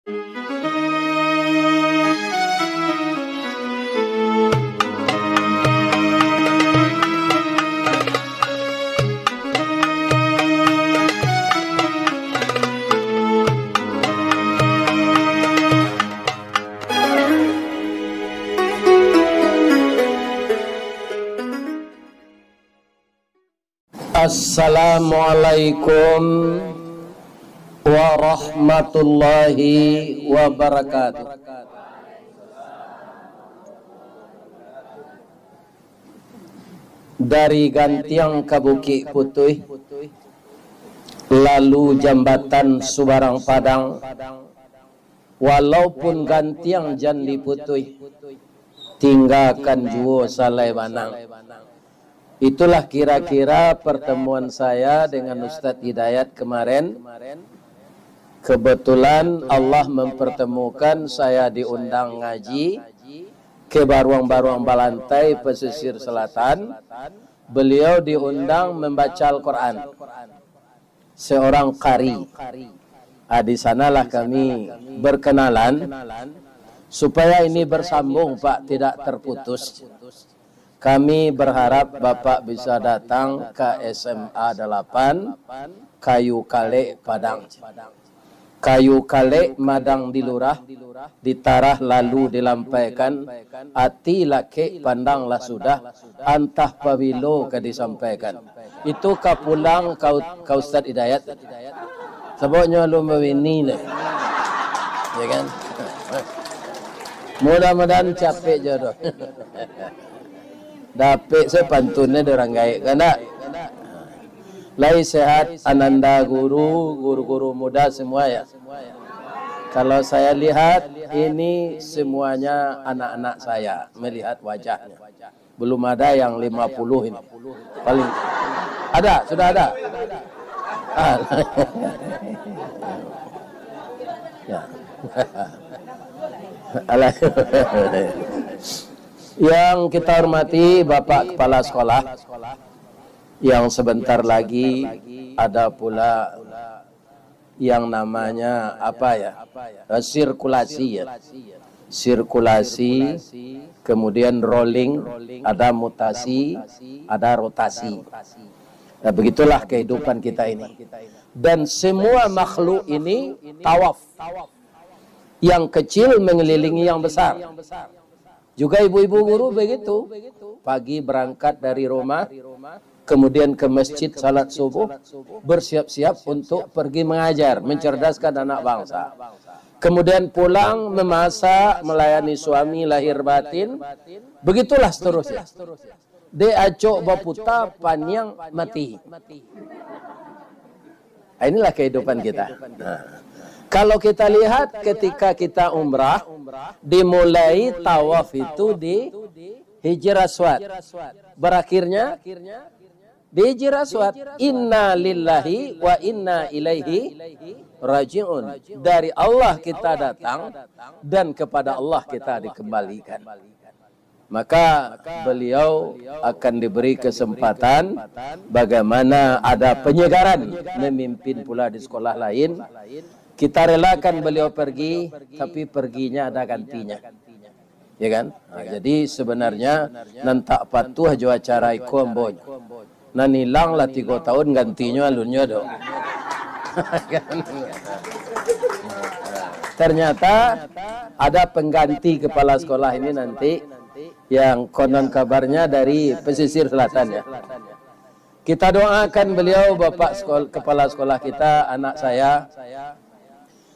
Assalamualaikum warahmatullahi wabarakatuh. Dari Gantiang ke Bukit Putih, lalu jambatan Subarang Padang, walaupun Gantiang jan Putih, tinggalkan juo Salai Banang. Itulah kira-kira pertemuan saya dengan Ustadz Hidayat kemarin. Kebetulan Allah mempertemukan saya diundang ngaji ke Baruang-Baruang Balantai pesisir selatan. Beliau diundang membaca Al-Quran. Seorang qari. Di sanalah kami berkenalan supaya ini bersambung Pak, tidak terputus. Kami berharap Bapak bisa datang ke SMA 8 Kayu Kale Padang. Kayu Kale Madang dilurah, ditarah lalu dilampaikan, ati lake pandanglah sudah, antah pabilo ke disampaikan. Itu kapulang kau Ustadz Hidayat. Sebabnya lu mewini le. Ya kan? Mudah-mudahan capek jodoh. Dapat saya pantunnya orang gaik karena lai sehat ananda guru-guru muda semua ya. Kalau saya lihat ini semuanya anak-anak saya, melihat wajahnya. Belum ada yang 50 ini. Paling ada, sudah ada. Ya. Yang kita hormati Bapak Kepala Sekolah, yang sebentar lagi ada pula yang namanya apa ya, sirkulasi ya, sirkulasi, kemudian rolling, ada mutasi, ada rotasi. Nah, begitulah kehidupan kita ini. Dan semua makhluk ini tawaf, yang kecil mengelilingi yang besar. Juga ibu-ibu guru begitu. Pagi berangkat dari rumah, kemudian ke masjid salat subuh, bersiap-siap untuk pergi mengajar, mencerdaskan anak bangsa. Kemudian pulang, memasak, melayani suami lahir batin. Begitulah seterusnya. De acok baputa panyang mati. Inilah kehidupan kita. Kalau kita lihat ketika kita umrah, dimulai tawaf itu di Hijr Aswad. Berakhirnya di Hijr Aswad. Inna lillahi wa inna ilaihi raji'un. Dari Allah kita datang dan kepada Allah kita dikembalikan. Maka beliau akan diberi kesempatan bagaimana ada penyegaran memimpin pula di sekolah lain. Kita relakan beliau pergi, tapi perginya ada gantinya. Ya kan? Nah, jadi sebenarnya nantak patuh jo acara ikomboj. Nan hilang lah 3 tahun gantinya alunnya do. Ternyata ada pengganti kepala sekolah ini nanti yang konon kabarnya dari pesisir selatan ya. Kita doakan beliau Bapak kepala sekolah kita, anak saya.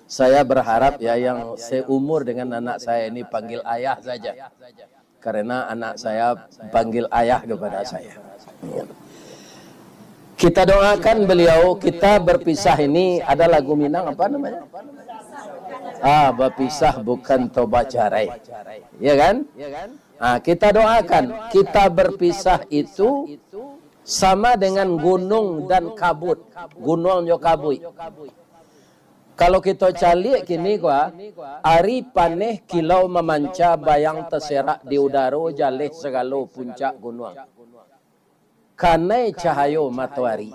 Saya berharap ya yang seumur dengan anak saya ini panggil ayah saja. Karena anak saya panggil ayah kepada saya. Kita doakan beliau, kita berpisah ini ada lagu Minang apa namanya? Berpisah bukan tobat carai. Ya kan? Kita doakan, kita berpisah itu sama dengan gunung dan kabut. Gunung yo kabut. Kalau kita calik kini ari paneh kilau memanca bayang terserak di udara jaleh segala puncak gunung. Kanai cahayo matahari.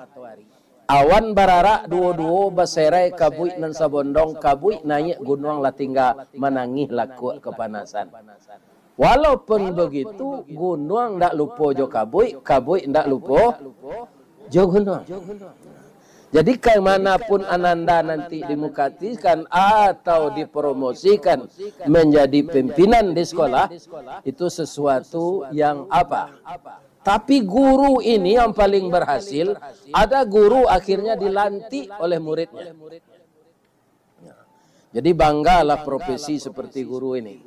Awan bararak duo-duo baserai kabui nan sabondong kabui naik gunung lah tinggal menangih laku kepanasan. Walaupun begitu gunung ndak lupa jo kabui, kabui ndak lupa jo gunung. Jadi kemanapun Ananda nanti dimukatikan atau dipromosikan menjadi pimpinan di sekolah, itu sesuatu yang apa? Tapi guru ini yang paling berhasil, ada guru akhirnya dilantik oleh muridnya. Jadi banggalah profesi seperti guru ini.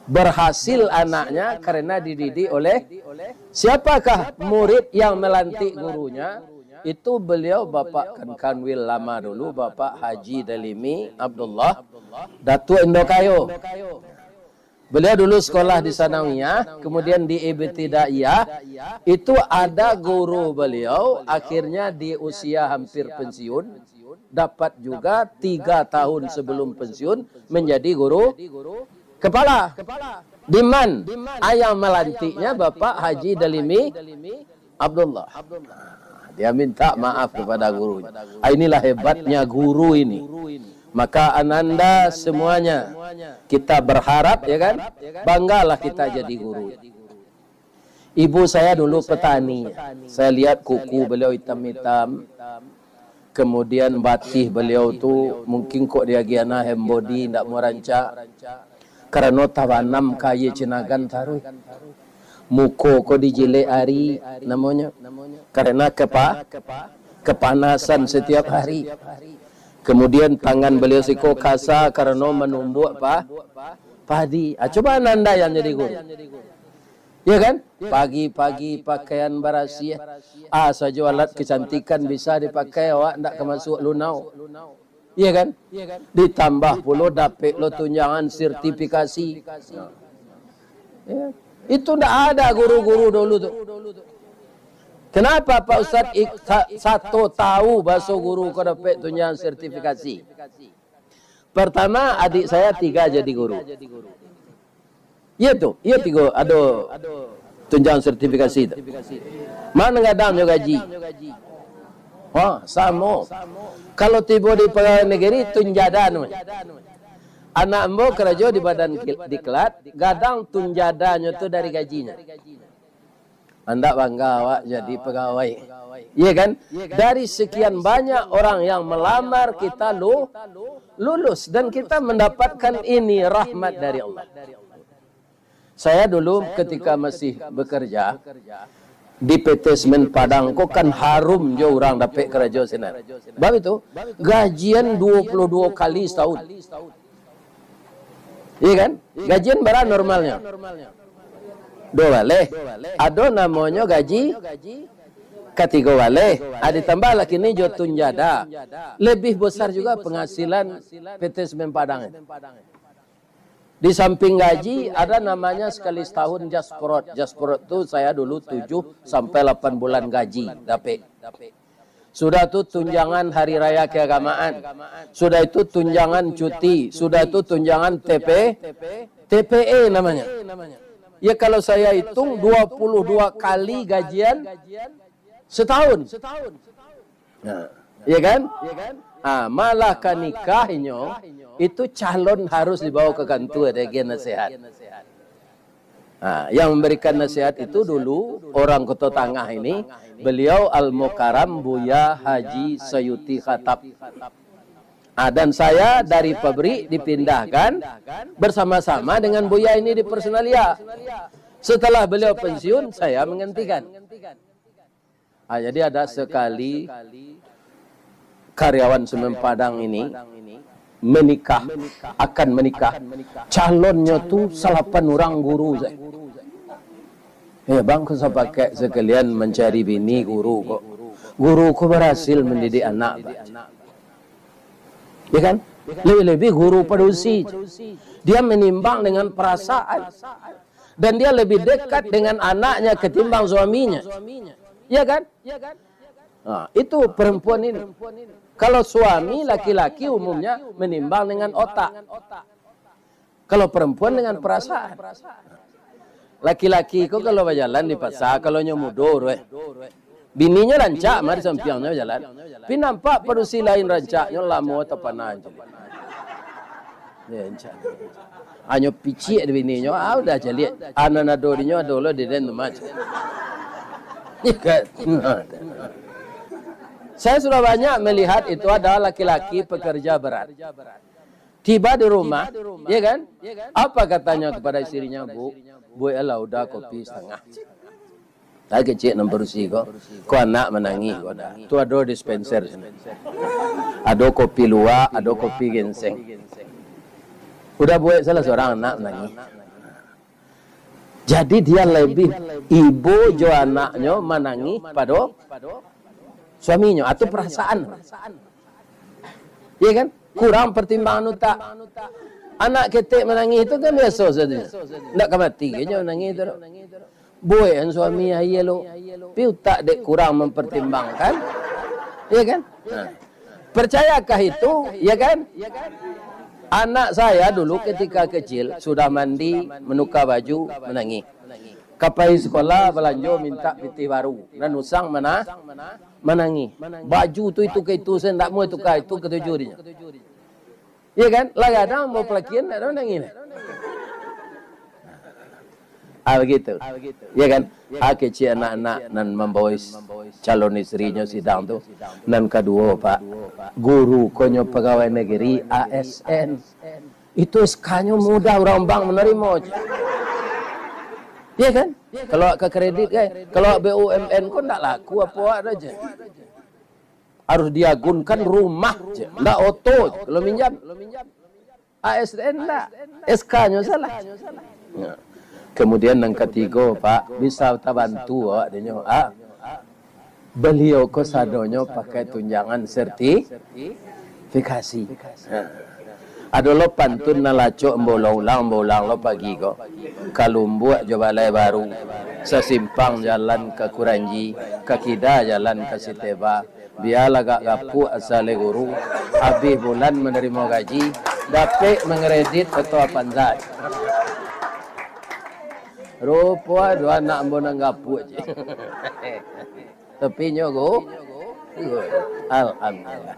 Berhasil anaknya karena dididik oleh siapakah murid yang melantik gurunya? Itu beliau Bapak Kanwil lama dulu, Bapak Haji Dalimi Abdullah Datu Indokayo. Beliau dulu sekolah di Sanawiyah, kemudian di Ibtidaiyah. Itu ada guru beliau, akhirnya di usia hampir pensiun, dapat juga 3 tahun sebelum pensiun menjadi guru kepala. Diman, ayah melantiknya Bapak Haji Dalimi Abdullah. Dia minta maaf kepada gurunya. Inilah hebatnya guru ini. Maka Ananda semuanya kita berharap, ya kan, banggalah kita jadi guru. Ibu saya dulu petani. Saya lihat kuku beliau hitam-hitam. Kemudian batih beliau tu mungkin kok dia giana hembodi ndak mau rancak. Karena tawanam kaya cenagan taruh. Muko kok dijile hari namanya. Karena kepanasan setiap hari. Kemudian tangan beliau siko kasa karena menumbuk padi. Coba Ananda yang jadi guru. Ya kan? Pagi-pagi pakaian barasiah. Saja alat kecantikan bisa dipakai, awak ndak kemasuk lunau. Iya kan? Ditambah pula dapat lo tunjangan sertifikasi. Ya. Itu ndak ada guru-guru dulu tuh. Kenapa Pak Ustadz satu tahu bahasa guru kau dapat tunjangan sertifikasi? Pertama, adik saya 3 jadi guru. Iya tuh, iya 3 ada tunjangan sertifikasi itu. Mana ngadam juga gaji? Oh, sama. Kalau tiba di pegawai negeri tunjadan. Anak embo kerja di badan diklat, gadang tunjadannya itu dari gajinya. Anda bangga awak jadi pegawai. Iya kan? Dari sekian banyak orang yang melamar kita lulus. Dan kita mendapatkan ini rahmat dari Allah. Saya dulu ketika masih bekerja di PT Semen Padang, kok kan harum jo orang dapat kerja sana. Sebab itu, gajian 22 kali setahun. Iya kan? Gajian berapa normalnya? 2 waleh. Ada namanya gaji ketiga waleh. Ada tambah lagi ni jo tunjada. Lebih besar juga penghasilan PT Semen Padang. Di samping gaji ada namanya sekali setahun Jasport. Jasport itu saya dulu 7 sampai 8 bulan gaji dapat. Sudah itu tunjangan hari raya keagamaan. Sudah itu tunjangan cuti. Sudah itu tunjangan TPE namanya. Ya kalau saya hitung 22 kali gajian setahun. Nah, ya kan? Malah kan nikahnya itu calon harus dibawa ke kantor ada nasihat. Yang memberikan nasihat itu dulu orang Kota Tangah ini, beliau Al-Mukarram Buya Haji Sayuti Khattab. Dan saya dari pabrik dipindahkan bersama-sama dengan Buya ini di Personalia. Setelah beliau pensiun, saya menggantikan. Jadi ada sekali karyawan Semen Padang ini akan menikah. Calonnya tuh 8 orang guru. Ya bang, saya pakai sekalian mencari bini guru kok. Guru kok berhasil mendidik anak. Ya kan? Lebih-lebih guru pedusi. Dia menimbang dengan perasaan. Dan dia lebih dekat dengan anaknya ketimbang suaminya. Ya kan? Itu perempuan ini. Kalau suami laki-laki umumnya menimbang dengan otak. Kalau perempuan dengan perasaan. Laki-laki kok kalau berjalan di pasar, kalau nyomudur, Bininya rancak, mari sampingnya jalan. Tapi nampak padusi lain rancaknya lama tepanan. Rancak. Hanya picik di bininya, udah aja lihat. Anak dorinya dulu di den macam. Saya sudah banyak melihat itu adalah laki-laki pekerja berat. Tiba di rumah, ya kan? Apa katanya kepada istrinya, Bu elah udah kopi setengah. Tak kecil nombor si kok anak menangis kok dah. Tu ada dispenser sini. Ada kopi luwak, ada kopi ginseng. Udah buat salah seorang anak menangis. Jadi dia lebih ibu jo anaknya menangis pada suaminya atau perasaan. Iya kan? Kurang pertimbangan utak. Anak ketik menangis itu kan biasa saja. Nak mati aja menangis itu. Boy dan suami ayah lo, tapi utak dek kurang mempertimbangkan, ya kan? Percayakah itu, ya kan? Anak saya dulu ketika kecil sudah mandi, menukar baju, menangis. Kapai sekolah belanja minta piti baru dan usang menangis. Baju itu ke itu saya tidak mau tukar itu ketujurinya. Ya kan? Lah kadang mau pelakian ada menangis. Begitu. Ya kan? Kecil anak-anak dan membawa calon istrinya sidang tu. Dan kedua Pak, guru konyo pegawai negeri ASN. Itu SK-nya mudah orang bank menerima. Ya kan? Kalau ke kredit kan, kalau BUMN kok tak laku apa aja. Harus diagunkan rumah je. Ndak oto kalau minjam. ASN enggak. SK-nya salah. Ya. Kemudian yang ketiga, Pak, bisa kita bantu adanya. Beliau ko sadonya pakai tunjangan sertifikasi. Ada lo pantun nalaco bolang lo pagi ko. Kalumbu balai baru. Sesimpang jalan ke Kuranji, ke Kida jalan ke Siteba. Biar lagak gapu asal guru. Habis bulan menerima gaji, dapat mengredit atau panzai. Rupa dua anak ambon gapu je. Tapi nyogo. Alhamdulillah.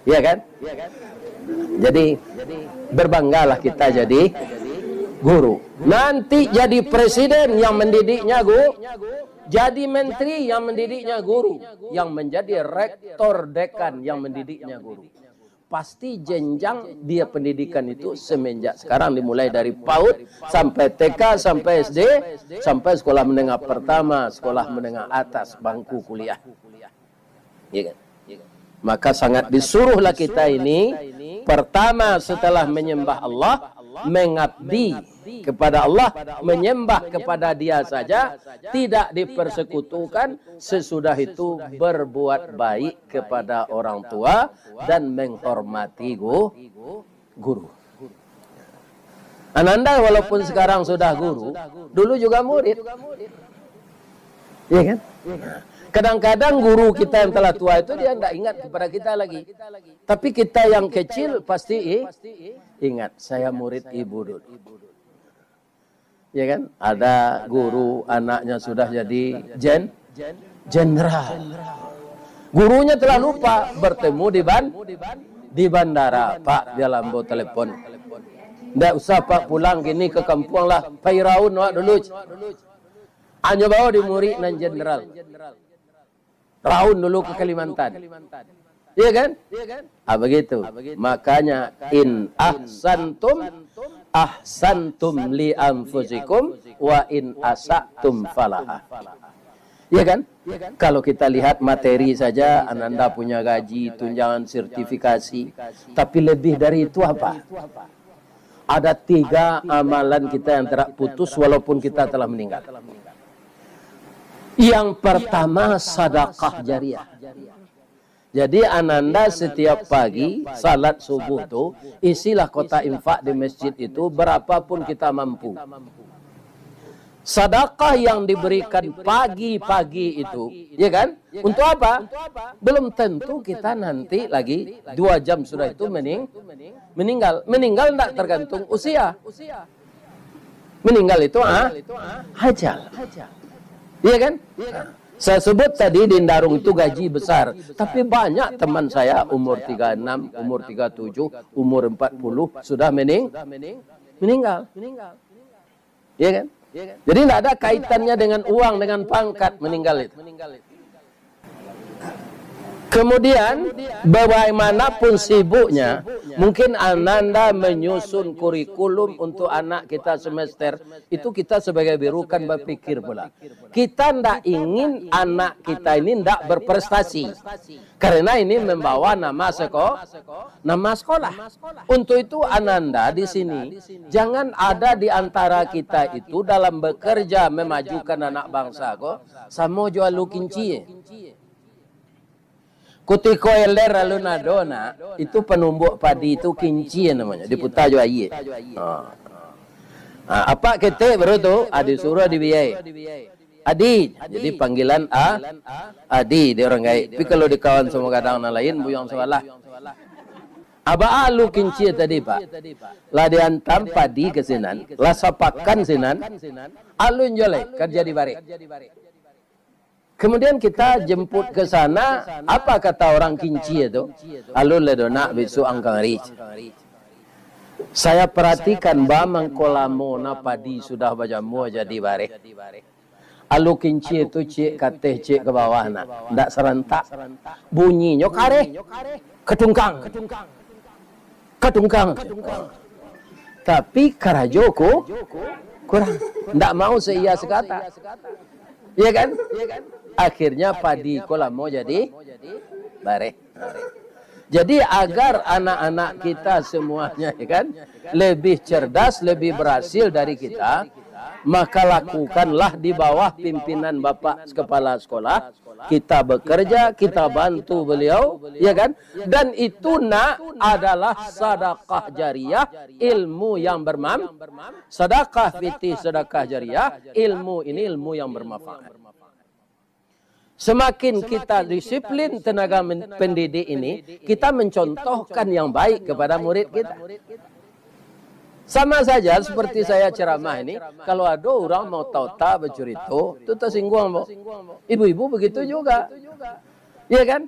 Ya kan? Jadi berbanggalah kita jadi guru. Nanti jadi presiden yang mendidiknya guru. Jadi menteri yang mendidiknya guru. Yang menjadi rektor dekan yang mendidiknya guru. Pasti jenjang dia pendidikan itu semenjak sekarang dimulai dari PAUD sampai TK sampai SD sampai sekolah menengah pertama, sekolah menengah atas, bangku kuliah. Ya kan? Maka sangat disuruhlah kita ini pertama setelah menyembah Allah, mengabdi kepada Allah, menyembah kepada Dia saja, tidak dipersekutukan, sesudah itu berbuat baik kepada orang tua dan menghormati guru. Ananda walaupun sekarang sudah guru, dulu juga murid. Iya kan? Kadang-kadang guru kita yang telah tua itu dia tidak ingat kepada kita lagi. Tapi kita yang kecil pasti ingat, saya murid ibu dulu. Ya kan? Ada guru anaknya sudah jadi jenderal. Gurunya telah lupa bertemu di bandara. Pak, dia lambo telepon. Tidak usah Pak pulang gini ke kampung lah. Pairaun dulu. Hanya bawa di murid dan jenderal. Raun dulu ke Kalimantan. Iya kan? Begitu. Makanya in ahsantum li anfusikum wa in asatum falaha. Iya kan? Kalau kita lihat materi saja, Ananda punya gaji, tunjangan sertifikasi. Tapi lebih dari itu apa? Ada 3 amalan kita yang terputus walaupun kita telah meninggal. Yang pertama sedekah jariah. Jadi Ananda setiap pagi salat subuh tu isilah kotak infak di masjid itu berapapun kita mampu. Sedekah yang diberikan pagi-pagi itu, ya kan? Untuk apa? Belum tentu kita nanti lagi 2 jam sudah itu meninggal. Meninggal tidak tergantung usia. Meninggal itu ajal. Iya kan? Saya sebut tadi di Darung itu gaji besar, tapi banyak teman saya umur 36, umur 37, umur 40 sudah meninggal. Iya kan? Jadi tidak ada kaitannya dengan uang, dengan pangkat meninggal itu. Kemudian bagaimanapun sibuknya, mungkin Ananda menyusun kurikulum untuk anak kita semester, itu kita sebagai guru kan berpikir pula. Kita tidak ingin anak kita ini tidak berprestasi. Karena ini membawa nama sekolah. Untuk itu Ananda di sini, jangan ada di antara kita itu dalam bekerja memajukan anak bangsa kok, sama jual kinci. Kutiko eler lalu nadona itu penumbuk padi itu kinci namanya diputar jo aye. Apa kete baru tu adi suruh dibiayai. Adi jadi panggilan adi dia orang gaib. Tapi kalau di kawan semua kadang lain buyang salah. Aba alu kinci tadi Pak. Lah diantam padi ke sinan, lah sapakan sinan, alun jolek kerja di bare. Kemudian kita jemput ke sana, apa kata orang kinci itu? Alun ledona besok angkang rich. Saya perhatikan bamang kolamo na padi sudah bajamu jadi bare. Alu kinci itu cik kateh cik ke bawah nak, ndak serentak. Bunyinya kare, ketungkang. Tapi karajoko kurang, ndak mau seia sekata. Iya kan? Akhirnya padi kolam mau jadi bare. Jadi agar anak-anak kita semuanya ya kan lebih cerdas, lebih berhasil dari kita, maka lakukanlah di bawah pimpinan Bapak Kepala Sekolah. Kita bekerja, kita bantu beliau, ya kan? Dan itu adalah sedekah jariyah, ilmu yang sedekah fitih, sedekah jariyah, ilmu ini ilmu yang bermanfaat. Semakin kita disiplin tenaga pendidik ini, kita mencontohkan yang baik kepada murid kita. Sama saja seperti saya ceramah ini, kalau ada orang mau tahu bercerita, itu tersinggung, ibu-ibu begitu juga. Iya kan?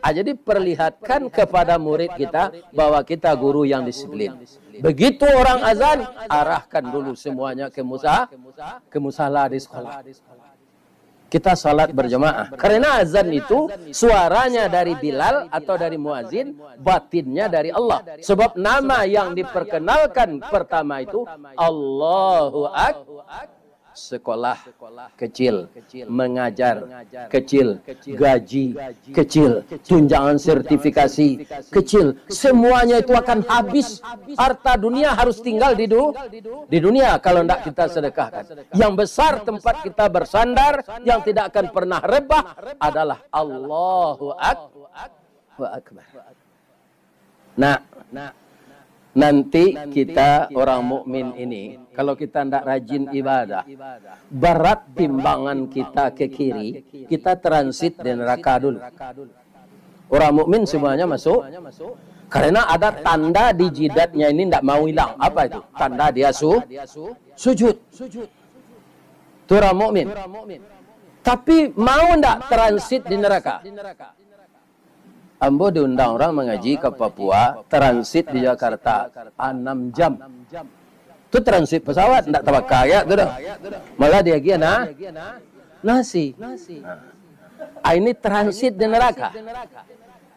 Jadi perlihatkan kepada murid kita bahwa kita guru yang disiplin. Begitu orang azan, arahkan dulu semuanya ke musalah di sekolah. Kita salat berjamaah. Karena azan itu suaranya dari Bilal atau dari muazin, batinnya dari Allah. Sebab nama yang diperkenalkan pertama itu Allahu Akbar. Sekolah kecil, mengajar kecil, gaji kecil, tunjangan sertifikasi kecil, semuanya itu akan habis. Harta dunia harus tinggal di dunia kalau tidak kita sedekahkan. Yang besar tempat kita bersandar, yang tidak akan pernah rebah adalah Allahu Akbar. Nanti kita orang mukmin ini, kalau kita tidak rajin ibadah, berat timbangan kita ke kiri, kita transit di neraka dulu. Orang mukmin semuanya masuk, karena ada tanda di jidatnya ini tidak mau hilang. Apa itu? Tanda dia sujud. Itu orang mukmin. Tapi mau tidak transit di neraka? Ambo diundang orang mengaji ke Papua, transit di Jakarta 6 jam. Itu transit pesawat, tidak tabakar ya, itu dah. Malah dia nasi. Ini transit di neraka.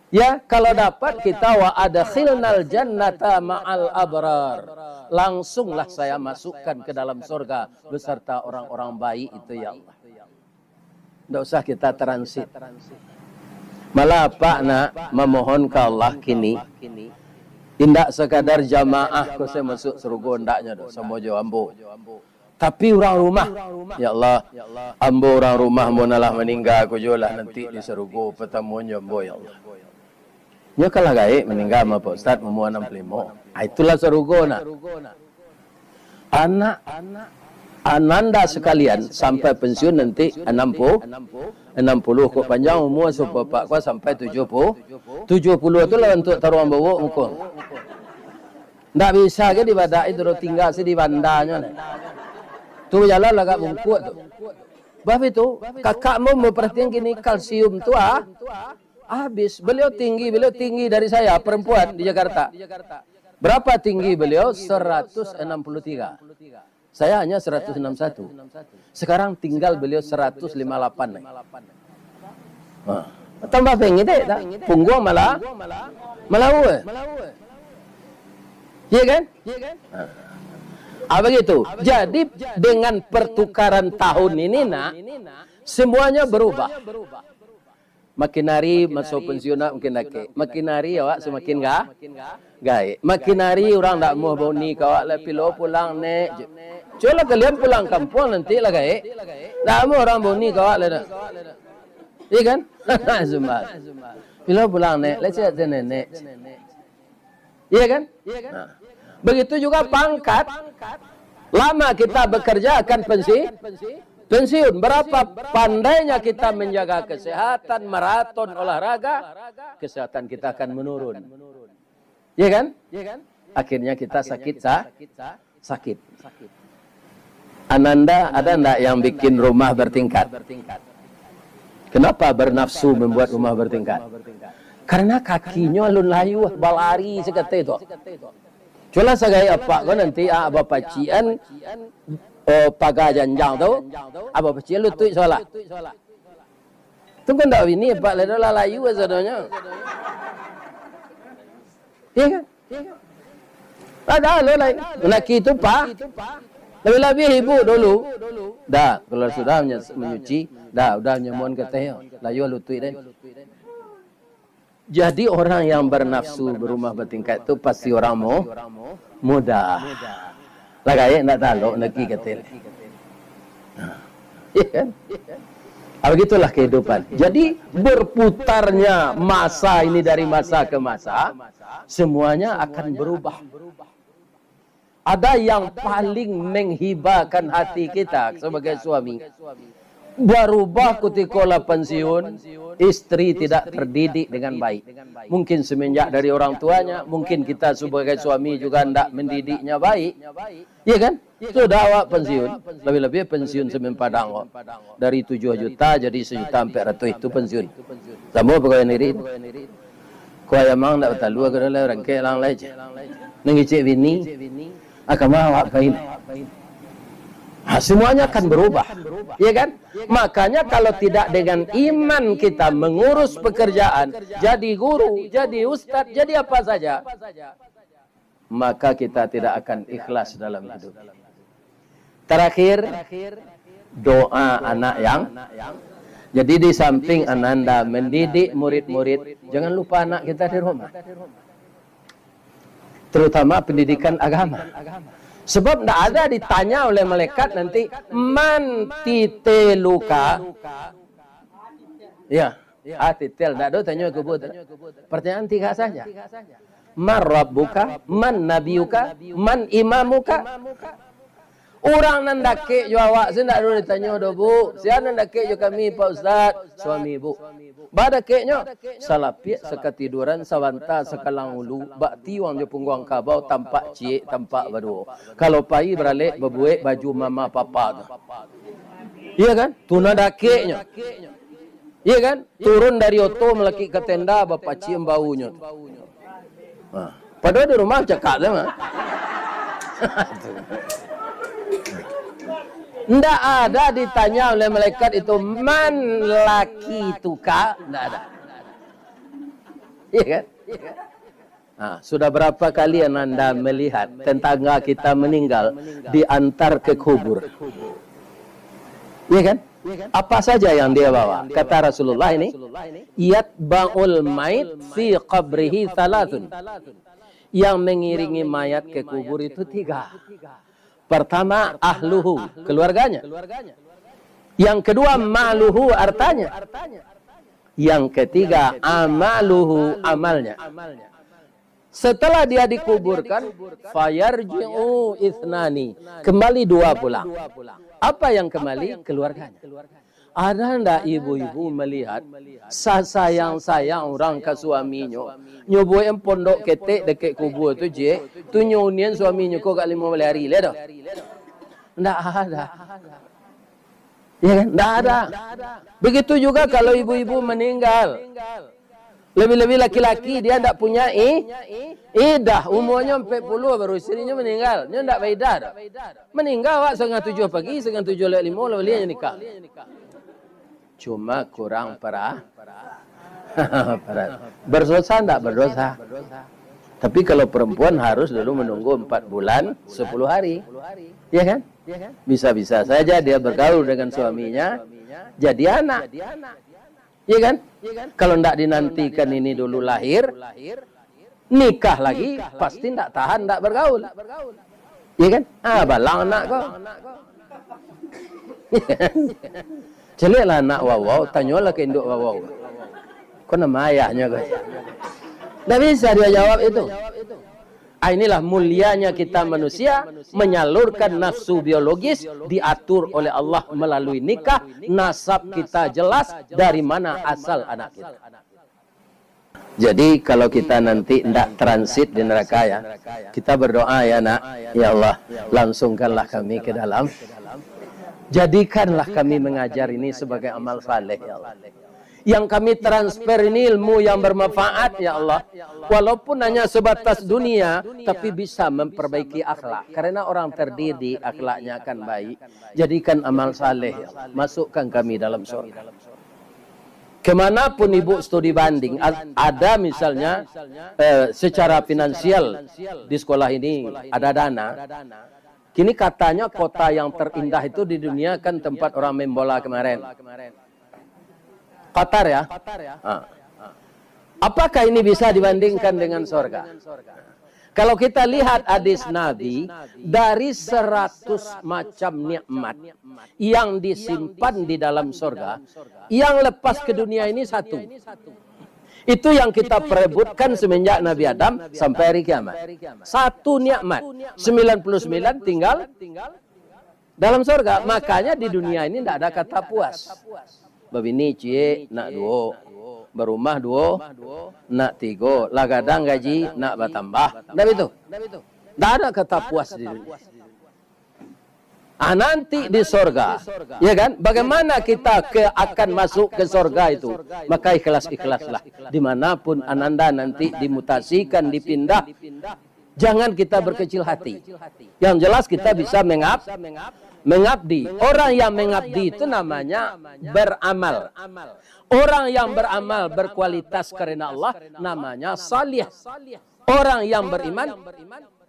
Ya, kalau dapat kita wa adkhilnal jannata ma'al abrar. Langsunglah saya masukkan ke dalam surga beserta orang-orang baik itu ya Allah. Tidak usah kita transit. Malah Pak memohon ke Allah kini, tidak sekadar jamaah ko saya masuk surga ndaknya doh sama jo ambo. Tapi orang rumah, ya Allah, ambo orang rumah mau nalah meninggal ko jolah nanti di surga pertemuan ambo ya Allah. Nya kalah gaib meninggal sama Pak Ustaz mau 65. Itulah surga Anak Ananda sekalian sampai pensiun nanti 60 kok panjang umur bapak kau sampai 70 itu lah untuk taruhan bawa muka. Ndak bisa ke di badai itu tinggal di bandanya. Tu jalan agak bungkuk tu. Bab itu, kakakmu memperhatikan gini, kalsium tu habis. Beliau tinggi dari saya, perempuan di Jakarta. Berapa tinggi beliau? 163. Saya hanya 161. Sekarang tinggal beliau 158. Tambah pengen deh, punggung malah melawu. Iya kan? Begitu. Jadi dengan pertukaran tahun ini semuanya berubah. Makin hari masuk pensiun mungkin lagi. Makin hari awak semakin gay. Makin hari orang tak mau bau ni kawak lah pilo pulang nek. Coba kalian pulang kampung nanti lah gay. Tak mau orang bau ni kawak lah. Iya kan? Zumba. Pilo pulang nek. Lecet nenek. Iya kan? Begitu juga pangkat. Lama kita bekerja akan pensiun. Berapa pandainya kita menjaga kesehatan, maraton, olahraga, kesehatan kita akan menurun. Iya kan? Akhirnya kita sakit. Ananda, ada enggak yang bikin rumah bertingkat? Kenapa bernafsu membuat rumah bertingkat? Karena kakinya alun layu, balari sekete itu. Cula segai apa kau nanti bapak cian pagar janjang tu, bapak cian lutut solat. Tu kan tak ini pak ledola layu sebenarnya. Iya kan? Ada lo lain. Laki itu pak. Lebih-lebih ibu dulu. Dah, kalau sudah menyuci, dah udah nyamuan keteh. Layu lutut deh. Jadi orang yang bernafsu berumah bertingkat itu pasti orang muda. Lah kayak nak taluk neki ketil. Iya kan? Begitulah kehidupan. Jadi berputarnya masa ini dari masa ke masa, semuanya akan berubah. Ada yang paling menghibakan hati kita sebagai suami. Berubah ketika pensiun, istri tidak terdidik dengan baik. Mungkin semenjak dari orang tuanya, mungkin kita sebagai suami juga tidak mendidiknya baik. Iya kan? Sudah awak pensiun, lebih-lebih pensiun Semen Padang. Dari 7 juta jadi 1.400.000 itu pensiun. Sama pegawai negeri. Kau yang mang tak betul, lu akan orang ke lang lain. Nengicik bini, akan awak pain. Semuanya akan berubah, ya kan? Makanya kalau tidak dengan iman kita mengurus pekerjaan, jadi guru, jadi ustadz, jadi apa saja, maka kita tidak akan ikhlas dalam hidup. Terakhir, doa anak yang. Jadi di samping Ananda mendidik murid-murid, jangan lupa anak kita di rumah. Terutama pendidikan agama. Sebab tidak ada ditanya oleh malaikat nanti man titeluka. Ya, titel tidak ada tanya ke buat. Pertanyaan 3 saja. Man rabbuka, man nabiyuka, man imamuka. Orang nandake jo awak tidak ada ditanya do bu. Siapa nandake jo kami Pak Ustaz, suami ibu. Bada keknya salapik sekatiduran sawanta sekalang ulu bak tiwang je pungguang kabau tampak cik tampak badu. Kalau pai beralik berbuik baju mama papa tu. Iya kan? Tuna dakeknya. Iya kan? Turun dari oto melaki ke tenda bapak cium baunya. Padahal di rumah cakap sama. Tidak ada ditanya oleh malaikat itu man laki tuka, tidak ada. Iya kan? Sudah berapa kali Anda melihat tetangga kita meninggal diantar ke kubur? Iya kan? Apa saja yang dia bawa? Kata Rasulullah ini, yatba'ul mait fi qabrihi thalathun. Yang mengiringi mayat ke kubur itu 3. Pertama, ahluhu, keluarganya. Yang kedua, maluhu, hartanya. Yang ketiga, amaluhu, amalnya. Setelah dia dikuburkan, fayarji'u ithnani, kembali 2 pulang. Apa yang kembali? Keluarganya. Ada ndak ibu-ibu melihat sayang-sayang orang ke suaminya, nyoboin pondok ketek dekat kubur tu je, tu nyonian suaminya kok kat 5 hari le dah. Ndak ada. Ya kan? Tidak ada. Begitu juga kalau ibu-ibu meninggal. Lebih-lebih laki-laki dia tidak punya idah. Umurnya 40 baru istrinya meninggal. Dia tidak beridah. Meninggal wak 6:30 pagi, 6:45 lalu dia nikah. Cuma kurang parah. Berdosa tidak berdosa. Tapi kalau perempuan harus dulu menunggu 4 bulan 10 hari. Ya kan? Bisa-bisa saja dia bergaul dengan suaminya jadi anak. Ya kan? Kalau tidak dinantikan ini dulu lahir, nikah lagi, pasti tidak tahan, tidak bergaul. Ya kan? Balang anak kau. Celiklah anak wawau, tanyalah ke induk wawau. Kau nama ayahnya kau. Tidak bisa dia jawab itu. Inilah mulianya kita manusia, menyalurkan nafsu biologis, diatur oleh Allah melalui nikah, nasab kita jelas dari mana asal anak kita. Jadi kalau kita nanti tidak transit di neraka ya, kita berdoa ya nak, ya Allah, langsungkanlah kami ke dalam. Jadikanlah kami mengajar ini sebagai amal saleh ya Allah. Yang kami transfer ini ilmu yang bermanfaat ya Allah. Walaupun hanya sebatas dunia, tapi bisa memperbaiki akhlak. Karena orang terdidik, akhlaknya akan baik. Jadikan amal saleh ya Allah. Masukkan kami dalam surga. Kemanapun ibu studi banding, ada misalnya secara finansial di sekolah ini ada dana. Kini katanya kota yang terindah itu di dunia kan tempat orang main bola kemarin. Qatar ya. Apakah ini bisa dibandingkan dengan surga? Kalau kita lihat hadis Nabi, dari 100 macam nikmat yang disimpan di dalam surga, yang lepas ke dunia ini satu. Itu yang kita perebutkan semenjak Nabi Adam sampai hari kiamat. Satu nikmat. 99 tinggal dalam surga. Makanya di dunia ini tidak ada kata puas. Babini cie nak 2, berumah 2, nak 3, lagadang gaji nak bertambah. Dah itu. Tidak ada kata puas di dunia. Nanti di sorga, ya kan? Bagaimana kita akan masuk ke sorga itu? Maka ikhlas-ikhlaslah. Dimanapun ananda nanti dimutasikan, dipindah. Jangan kita berkecil hati. Yang jelas kita bisa mengabdi. Orang yang mengabdi itu namanya beramal. Orang yang beramal berkualitas karena Allah namanya salih. Orang yang beriman,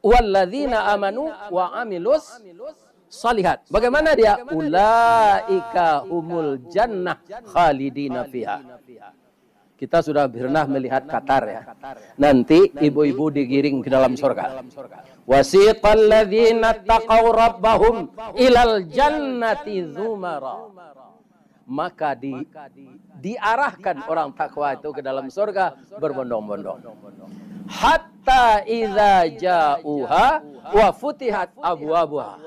walladzina amanu wa amilus salihat. Bagaimana dia? Ulaika humul jannah khalidina fiha. Kita sudah pernah melihat Qatar ya. Nanti ibu-ibu digiring ke dalam surga. Wasiqal ladzina taqaw rabbahum ilal jannati zumara. Maka diarahkan orang takwa itu ke dalam surga berbondong-bondong. Hatta idza ja'uha wa futihat abwabuha.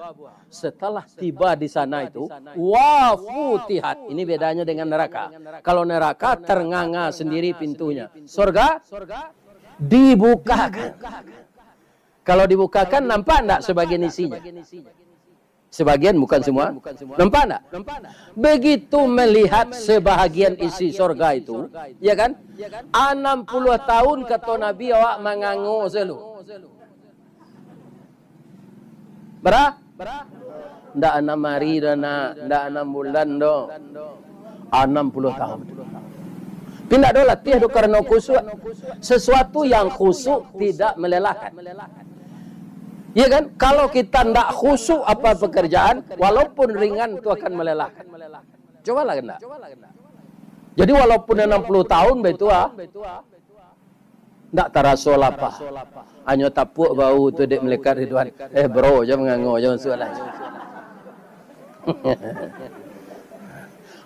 Setelah tiba di sana itu, wa futihat. Ini bedanya dengan neraka. Kalau neraka ternganga sendiri pintunya. Surga dibukakan. Kalau dibukakan nampak enggak sebagian isinya? Sebagian, bukan semua. Nampak enggak? Begitu melihat sebahagian isi surga itu, ya kan? 60 tahun kata Nabi awak mengangu selalu. Berapa? Ndak 6 hari dan ndak 6 bulan dong. 60 tahun. Pindah dola tiada karena khusyuk. Sesuatu yang khusyuk tidak melelahkan. Ya kan? Kalau kita ndak khusyuk apa pekerjaan, walaupun ringan itu akan melelahkan. Cobalah kena. Jadi walaupun 60 tahun betul ndak terasa lapar. Hanya tapuk bau tu dek melekat Ridwan. Bro, jangan mengango, jangan soalan.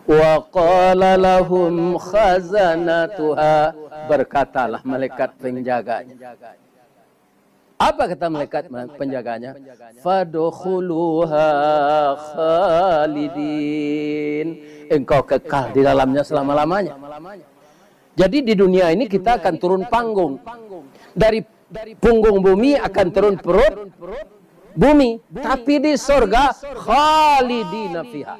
Wa qala lahum khazanatuha, berkatalah malaikat penjaganya. Apa kata malaikat penjaganya? Fadkhuluha khalidin. Engkau kekal di dalamnya selama-lamanya. Jadi di dunia ini kita akan turun panggung. Dari punggung bumi akan turun perut bumi. Tapi di surga khalidina fiha.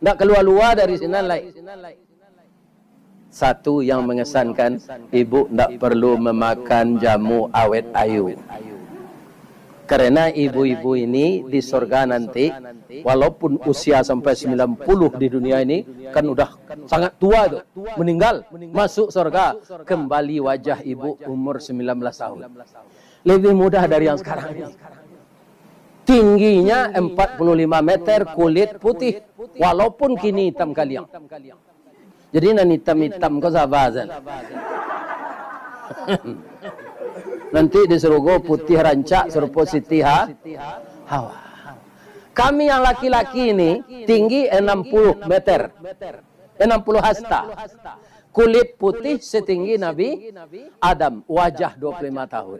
Ndak keluar-luar dari sinan lain. Satu yang mengesankan, ibu ndak perlu memakan jamu awet ayu. Karena ibu-ibu ini di surga nanti, walaupun usia sampai 90 di dunia ini, kan udah sangat tua tuh, meninggal, masuk surga, kembali wajah ibu umur 19 tahun. Lebih mudah dari yang sekarang ini. Tingginya 45 meter, kulit putih, walaupun kini hitam kaliang. Jadi nan hitam-hitam kau sabazan. Nanti di surga putih rancak serupa Siti Hawa. Kami yang laki-laki ini tinggi 60 meter. 60 hasta. Kulit putih setinggi Nabi Adam. Wajah 25 tahun.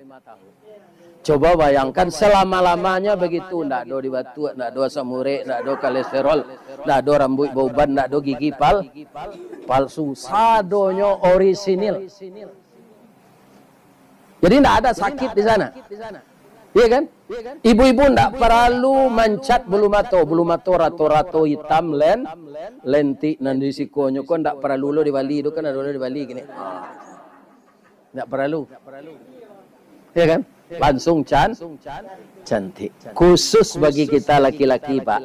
Coba bayangkan selama-lamanya begitu. Nggak ada di batu, nggak ada asam urat, nggak ada kolesterol, nggak ada rambut bauban, nggak ada gigi palsu. Sadonyo orisinil. Jadi tidak ada sakit di sana. Iya kan? Ibu-ibu tidak perlu mancat bulu mato rato-rato hitam lentik nanti sikonyo kon tidak perlu lo di Bali itu kan ada di Bali gini. Tidak perlu. Iya kan? Langsung cantik. Khusus bagi kita laki-laki, Pak.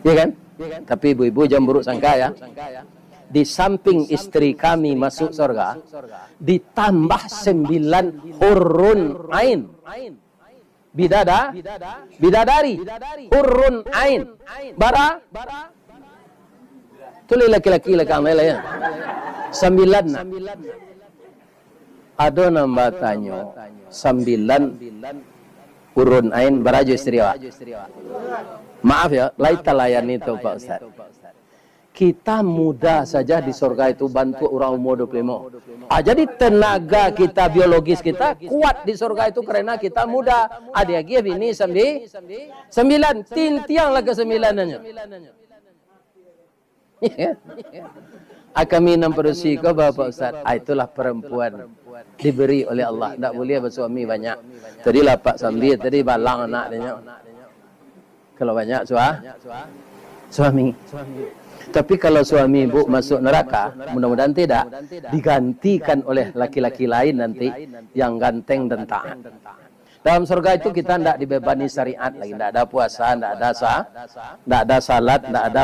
Iya kan? Tapi ibu-ibu jangan buruk sangka ya. Di samping istri kami masuk surga, ditambah 9 hurun ain. Bidadari. Hurun ain. Bara. Tulis laki-laki lekang lele ya. 9 nak. Ada nambah tanyo 9 hurun ain baraju istri wa. Maaf ya, lain talayan itu Pak Ustaz. Kita muda saja di surga itu bantu orang umur 25. Jadi tenaga kita, biologis kita kuat di surga itu karena kita muda. Ada lagi ini 9. Tintiang lagi 9-nya. Kami namperusi ke Bapak Ustaz. Itulah perempuan diberi oleh Allah. Tak boleh bersuami banyak. Tadi lah Pak Sambi, tadi balang anaknya. Kalau banyak suami. Tapi kalau suami ibu masuk neraka, mudah-mudahan tidak, digantikan oleh laki-laki lain nanti yang ganteng dan taat. Dalam surga itu kita tidak dibebani syariat lagi, tidak ada puasa, tidak ada salat, tidak ada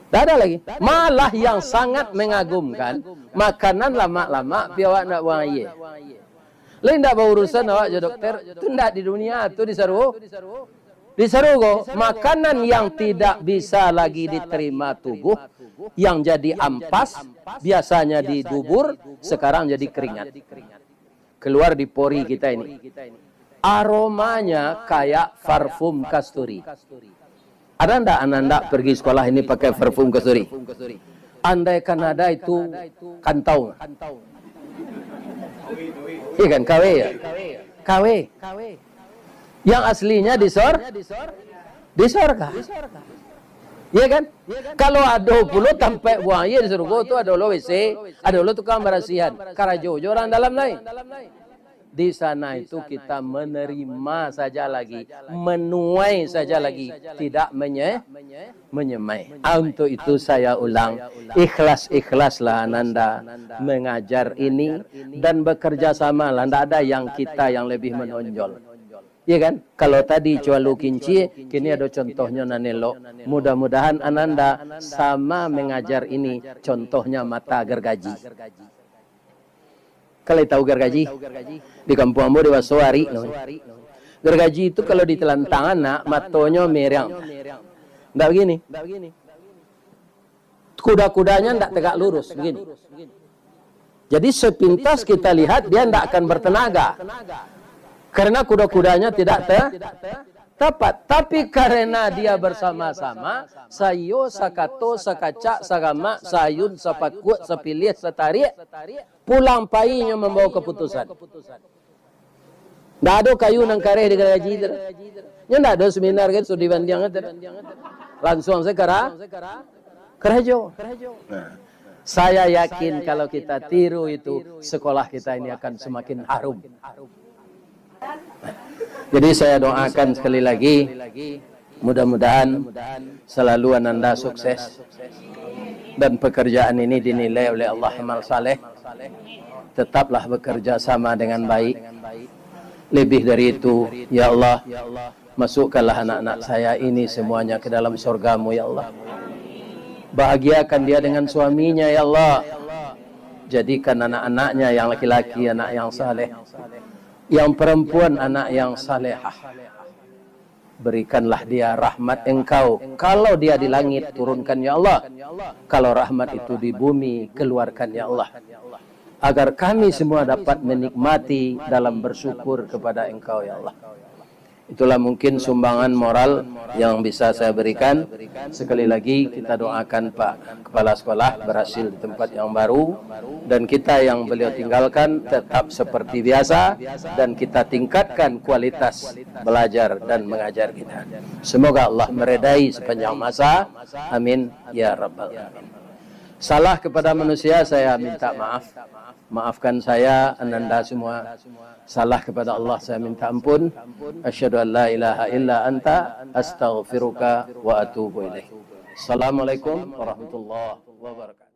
tidak ada lagi. Malah yang sangat mengagumkan, makanan lama-lama biawak nak buang air. Lain tidak berurusan awak je dokter, itu tidak di dunia, itu di surga, makanan yang tidak bisa lagi diterima tubuh, yang jadi ampas, biasanya di dubur, sekarang jadi keringat. Keluar di pori kita ini. Aromanya kayak parfum kasturi. Ada ndak anda pergi sekolah ini pakai parfum kasturi? Andaikan ada itu kantau. Iya kan, KW ya? KW. Yang aslinya di surga. Iya kan? Kalau ada puluh sampai buang air di surga itu ada WC, ada tukang berasihan. Karajo orang dalam lain. Di sana itu kita menerima saja lagi, menuai saja lagi, tidak menyemai. Untuk itu saya ulang, ikhlas-ikhlaslah Anda mengajar ini dan bekerja sama lah. Tidak ada yang kita yang lebih menonjol. Iya kan? Kalau tadi cualu kinci, kini ada contohnya nanelo. Mudah-mudahan Ananda sama mengajar ini, contohnya mata gergaji. Kalau tahu gergaji? Di kampung ambo di Waswari. Gergaji itu kalau ditelan tangan, nak, matonya merang. Nggak begini. Kuda-kudanya nggak tegak lurus, begini. Jadi sepintas kita lihat, dia nggak akan bertenaga. Karena kuda-kudanya tidak tepat. Tapi karena dia bersama-sama, sayo, sakato, sakacak, sagama, sayun, sapakut, sapilih, satarik, pulang painya membawa keputusan. Tidak ada kayu nang kareh di gergaji itu. Tidak ada seminar kan, sudah dibanding itu. Langsung sekarang, kerajo. Saya yakin kalau kita tiru itu, sekolah kita ini akan semakin harum. Jadi saya doakan sekali lagi, Mudah-mudahan selalu Ananda sukses dan pekerjaan ini dinilai oleh Allah amal saleh. Tetaplah bekerja sama dengan baik. Lebih dari itu, ya Allah, masukkanlah anak-anak saya ini semuanya ke dalam surga-Mu, ya Allah. Bahagiakan dia dengan suaminya, ya Allah. Jadikan anak-anaknya yang laki-laki anak yang saleh, yang perempuan anak yang salehah. Berikanlah dia rahmat Engkau. Kalau dia di langit, turunkan ya Allah. Kalau rahmat itu di bumi, keluarkan ya Allah. Agar kami semua dapat menikmati dalam bersyukur kepada Engkau ya Allah. Itulah mungkin sumbangan moral yang bisa saya berikan. Sekali lagi kita doakan Pak Kepala Sekolah berhasil di tempat yang baru, dan kita yang beliau tinggalkan tetap seperti biasa, dan kita tingkatkan kualitas belajar dan mengajar kita. Semoga Allah meredai sepanjang masa. Amin ya rabbal alamin. Salah kepada manusia saya minta maaf. Maafkan saya, Ananda semua. Salah kepada Allah saya minta ampun. Asyhadu an la ilaha illa anta astaghfiruka wa atubu ilaik. Assalamualaikum warahmatullahi wabarakatuh.